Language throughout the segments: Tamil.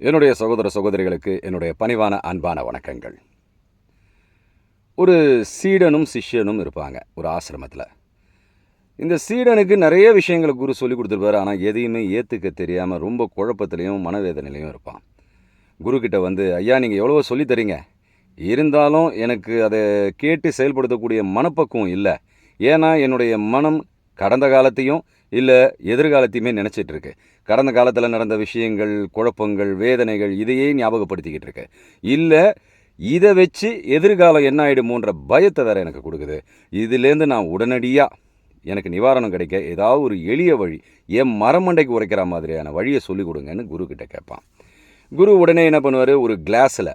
என்னுடைய சகோதர சகோதரிகளுக்கு என்னுடைய பணிவான அன்பான வணக்கங்கள். ஒரு சீடனும் சிஷ்யனும் இருப்பாங்க ஒரு ஆசிரமத்தில். இந்த சீடனுக்கு நிறைய விஷயங்களை குரு சொல்லி கொடுத்துருப்பாரு. ஆனால் எதையுமே ஏற்றுக்க தெரியாமல் ரொம்ப குழப்பத்திலையும் மனவேதனையிலையும் இருப்பான். குருக்கிட்ட வந்து, ஐயா நீங்கள் எவ்வளவோ சொல்லி தரீங்க, இருந்தாலும் எனக்கு அதை கேட்டு செயல்படுத்தக்கூடிய மனப்பக்குவம் இல்லை. ஏன்னா என்னுடைய மனம் கடந்த காலத்தையும் இல்லை எதிர்காலத்தையுமே நினச்சிட்டு இருக்கு. கடந்த காலத்தில் நடந்த விஷயங்கள், குழப்பங்கள், வேதனைகள் இதையே ஞாபகப்படுத்திக்கிட்டு இருக்கு. இல்லை இதை வச்சு எதிர்காலம் என்ன ஆகிடுமோன்ற பயத்தை வேற எனக்கு கொடுக்குது. இதுலேருந்து நான் உடனடியாக எனக்கு நிவாரணம் கிடைக்க ஏதாவது ஒரு எளிய வழி, என் மரமண்டைக்கு உரைக்கிற மாதிரியான வழியை சொல்லிக் கொடுங்கன்னு குருக்கிட்ட கேட்பான். குரு உடனே என்ன பண்ணுவார், ஒரு கிளாஸில்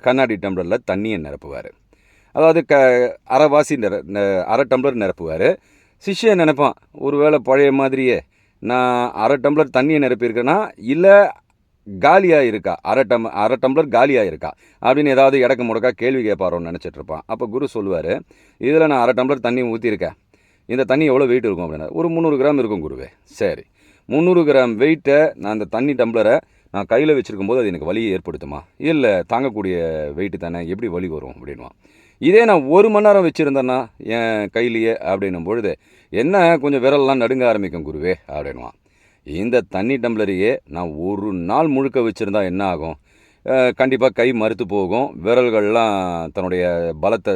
கண்ணாடி டம்ளரில் தண்ணியை நிரப்புவார். அதாவது அரைவாசி அரை டம்ளர் நிரப்புவார். சிஷ்யன் நினைப்பான், ஒருவேளை பழைய மாதிரியே நான் அரை டம்ளர் தண்ணியை நிரப்பியிருக்கேன்னா இல்லை காலியாக இருக்கா, அரை டம்ளர் காலியாக இருக்கா அப்படின்னு ஏதாவது இடக்கு முடக்கா கேள்வி கேட்பாரோன்னு நினச்சிட்ருப்பான். அப்போ குரு சொல்லுவார், இதில் நான் அரை டம்ளர் தண்ணி ஊற்றிருக்கேன், இந்த தண்ணி எவ்வளோ வெயிட் இருக்கும் அப்படின்னா, ஒரு 300 கிராம் இருக்கும் குருவே. சரி, 300 கிராம் வெயிட்டை நான் அந்த தண்ணி டம்ளரை நான் கையில் வச்சுருக்கும் போது அது எனக்கு வலியை ஏற்படுத்துமா? இல்லை, தாங்கக்கூடிய வெயிட்டு தானே, எப்படி வலி வரும் அப்படின்வான். இதே நான் 1 மணி நேரம் வச்சுருந்தேன்னா என் கையிலேயே அப்படின்னும் பொழுது, என்ன கொஞ்சம் விரல்லாம் நடுங்க ஆரம்பிக்கும் குருவே அப்படின்வான். இந்த தண்ணி டம்ளரையே நான் ஒரு நாள் முழுக்க வச்சுருந்தா என்ன ஆகும்? கண்டிப்பாக கை மறுத்து போகும், விரல்கள்லாம் தன்னுடைய பலத்தை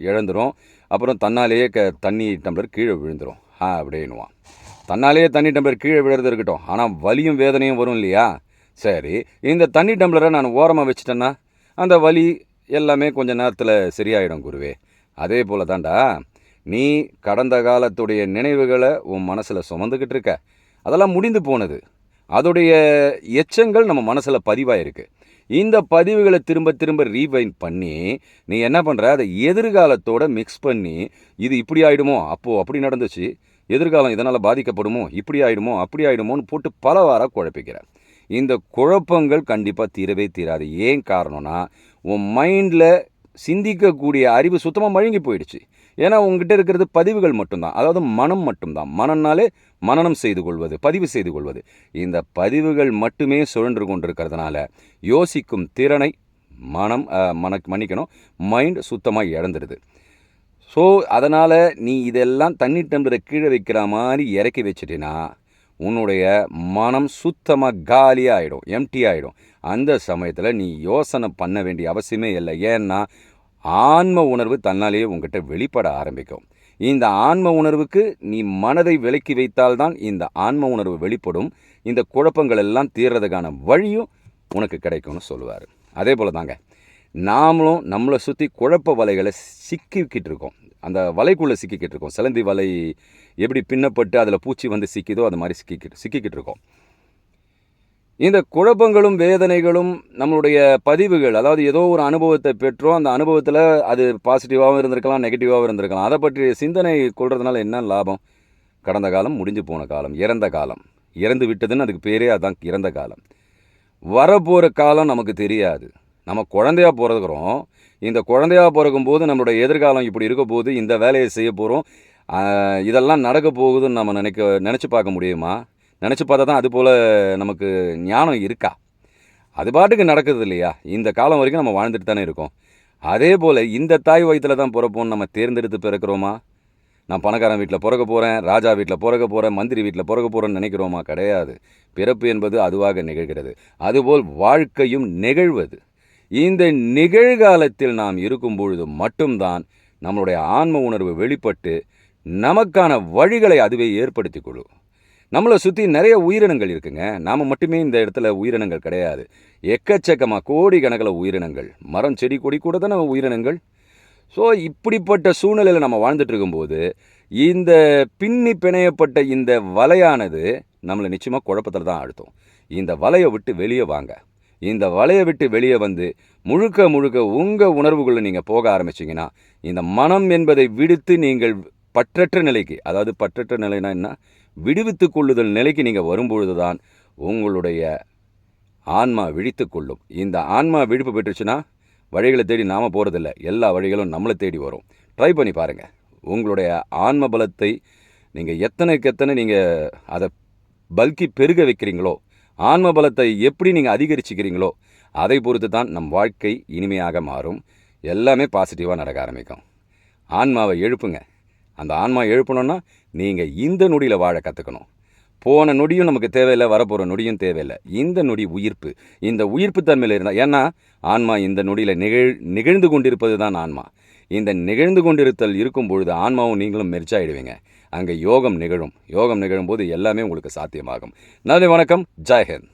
இழந்துடும், அப்புறம் தன்னாலேயே தண்ணி டம்ளர் கீழே விழுந்துடும் அப்படின்வான். தன்னாலேயே தண்ணி டம்ளர் கீழே விழுறது இருக்கட்டும், ஆனால் வலியும் வேதனையும் வரும் இல்லையா? சரி, இந்த தண்ணி டம்ளரை நான் ஓரமாக வச்சுட்டேன்னா அந்த வலி எல்லாமே கொஞ்சம் நேரத்தில் சரியாயிடும் குருவே. அதே போல் தாண்டா நீ கடந்த காலத்துடைய நினைவுகளை உன் மனசில் சுமந்துக்கிட்டு இருக்க. அதெல்லாம் முடிந்து போனது. அதோடைய எச்சங்கள் நம்ம மனசில் பதிவாயிருக்கு. இந்த பதிவுகளை திரும்ப திரும்ப ரீவைண்ட் பண்ணி நீ என்ன பண்ணுற, அதை எதிர்காலத்தோட மிக்ஸ் பண்ணி, இது இப்படி ஆகிடுமோ, அப்போது அப்படி நடந்துச்சு, எதிர்காலம் இதனால் பாதிக்கப்படுமோ, இப்படி ஆகிடுமோ அப்படி ஆகிடுமோன்னு போட்டு பலவாறாக குழப்பிக்கிற. இந்த குழப்பங்கள் கண்டிப்பாக தீரவே தீராது. ஏன் காரணம்னா, உன் மைண்டில் சிந்திக்கக்கூடிய அறிவு சுத்தமாக மழுங்கி போயிடுச்சு. ஏன்னா உங்ககிட்ட இருக்கிறது பதிவுகள் மட்டும்தான், அதாவது மனம் மட்டும்தான். மனம்னாலே மனனம் செய்து கொள்வது, பதிவு செய்து கொள்வது. இந்த பதிவுகள் மட்டுமே சுழன்று கொண்டிருக்கிறதுனால யோசிக்கும் திறனை மன்னிக்கணும், மைண்ட் சுத்தமாக இழந்துடுது. ஸோ அதனால் நீ இதெல்லாம் தண்ணி டம்ளரை கீழே வைக்கிற மாதிரி இறக்கி வச்சுட்டினா உன்னுடைய மனம் சுத்தமாக காலியாக ஆகிடும், எம்டி ஆகிடும். அந்த சமயத்தில் நீ யோசனை பண்ண வேண்டிய அவசியமே இல்லை. ஏன்னா ஆன்ம உணர்வு தன்னாலேயே உங்ககிட்ட வெளிப்பட ஆரம்பிக்கும். இந்த ஆன்ம உணர்வுக்கு நீ மனதை விலக்கி வைத்தால்தான் இந்த ஆன்ம உணர்வு வெளிப்படும். இந்த குழப்பங்கள் எல்லாம் தீர்றதுக்கான வழியும் உனக்கு கிடைக்கும்னு சொல்லுவார். அதே போல் தாங்க நாமளும் நம்மளை சுற்றி குழப்ப வலைகளை சிக்கிக்கிட்டு இருக்கோம். அந்த வலைக்குள்ளே சிக்கிக்கிட்டு இருக்கோம். சிலந்தி வலை எப்படி பின்னப்பட்டு அதில் பூச்சி வந்து சிக்கிதோ அது மாதிரி சிக்கிக்கிட்டு இருக்கோம். இந்த குழப்பங்களும் வேதனைகளும் நம்மளுடைய பதிவுகள், அதாவது ஏதோ ஒரு அனுபவத்தை பெற்றோம், அந்த அனுபவத்தில் அது பாசிட்டிவாகவும் இருந்திருக்கலாம், நெகட்டிவாகவும் இருந்திருக்கலாம். அதை பற்றி சிந்தனை கொள்றதுனால என்ன லாபம்? கடந்த காலம், முடிஞ்சு போன காலம், இறந்த காலம். இறந்து விட்டதுன்னு அதுக்கு பேரே அதான், இறந்த காலம். வரப்போகிற காலம் நமக்கு தெரியாது. நம்ம குழந்தையாக பிறகுறோம். இந்த குழந்தையாக பிறக்கும்போது நம்மளுடைய எதிர்காலம் இப்படி இருக்க போது, இந்த வேலையை செய்ய போகிறோம், இதெல்லாம் நடக்க போகுதுன்னு நம்ம நினச்சி பார்க்க முடியுமா? நினச்சி பார்த்தா தான் அது போல் நமக்கு ஞானம் இருக்கா? அது பாட்டுக்கு நடக்குது இல்லையா? இந்த காலம் வரைக்கும் நம்ம வாழ்ந்துட்டு தானே இருக்கோம். அதே போல் இந்த தாய் வயிற்றில் தான் பிறப்போம்னு நம்ம தேர்ந்தெடுத்து பிறக்கிறோமா? நான் பணக்காரன் வீட்டில் பிறக்க போகிறேன், ராஜா வீட்டில் பிறக்க போகிறேன், மந்திரி வீட்டில் பிறக்க போகிறேன்னு நினைக்கிறோமா? கிடையாது. பிறப்பு என்பது அதுவாக நிகழ்கிறது. அதுபோல் வாழ்க்கையும் நிகழ்வது. இந்த நிகழ்காலத்தில் நாம் இருக்கும் பொழுது மட்டும்தான் நம்மளுடைய ஆன்ம உணர்வு வெளிப்பட்டு நமக்கான வழிகளை அதுவே ஏற்படுத்தி கொள்ளும். நம்மளை சுற்றி நிறைய உயிரினங்கள் இருக்குங்க. நாம் மட்டுமே இந்த இடத்துல உயிரினங்கள் கிடையாது. எக்கச்சக்கமாக கோடிக்கணக்கில் உயிரினங்கள், மரம் செடி கொடி கூட தானே உயிரினங்கள். ஸோ இப்படிப்பட்ட சூழ்நிலையில் நம்ம வாழ்ந்துட்டு இருக்கும்போது இந்த பின்னி பிணையப்பட்ட இந்த வலையானது நம்மளை நிச்சயமாக குழப்பத்தில் தான் ஆழ்த்தும். இந்த வலையை விட்டு வெளியே வாங்க. இந்த வலையை விட்டு வெளியே வந்து முழுக்க முழுக்க உங்கள் உணர்வுகளை நீங்கள் போக ஆரம்பிச்சிங்கன்னா, இந்த மனம் என்பதை விடுத்து நீங்கள் பற்றற்ற நிலைக்கு, அதாவது பற்றற்ற நிலைனா என்ன, விடுவித்து கொள்ளுதல் நிலைக்கு நீங்கள் வரும்பொழுது தான் உங்களுடைய ஆன்மா விழித்து கொள்ளும். இந்த ஆன்மா விழிப்பு பெற்றுச்சுன்னா வழிகளை தேடி நாம் போகிறதில்ல, எல்லா வழிகளும் நம்மளை தேடி வரும். ட்ரை பண்ணி பாருங்கள். உங்களுடைய ஆன்ம பலத்தை நீங்கள் எத்தனைக்கு எத்தனை நீங்கள் அதை பல்கி பெருக வைக்கிறீங்களோ ஆன்ம பலத்தை எப்படி நீங்கள் அதிகரிச்சுக்கிறீங்களோ அதை பொறுத்து தான் நம் வாழ்க்கை இனிமையாக மாறும். எல்லாமே பாசிட்டிவாக நடக்க ஆரம்பிக்கும். ஆன்மாவை எழுப்புங்க. அந்த ஆன்மா எழுப்பணுன்னா நீங்கள் இந்த நொடியில் வாழ கற்றுக்கணும். போன நொடியும் நமக்கு தேவையில்லை, வரப்போகிற நொடியும் தேவையில்லை. இந்த நொடி உயிர்ப்பு. இந்த உயிர்ப்பு தன்மையில் இருந்தால், ஏன்னா ஆன்மா இந்த நொடியில் நிகழ்ந்து கொண்டிருப்பது தான் ஆன்மா. இந்த நிகழ்ந்து கொண்டிருத்தல் இருக்கும் பொழுது ஆன்மாவும் நீங்களும் மெர்ஜாயிடுவீங்க. அங்கே யோகம் நிகழும். யோகம் நிகழும்போது எல்லாமே உங்களுக்கு சாத்தியமாகும். நன்றி, வணக்கம், ஜெய் ஹிந்த்.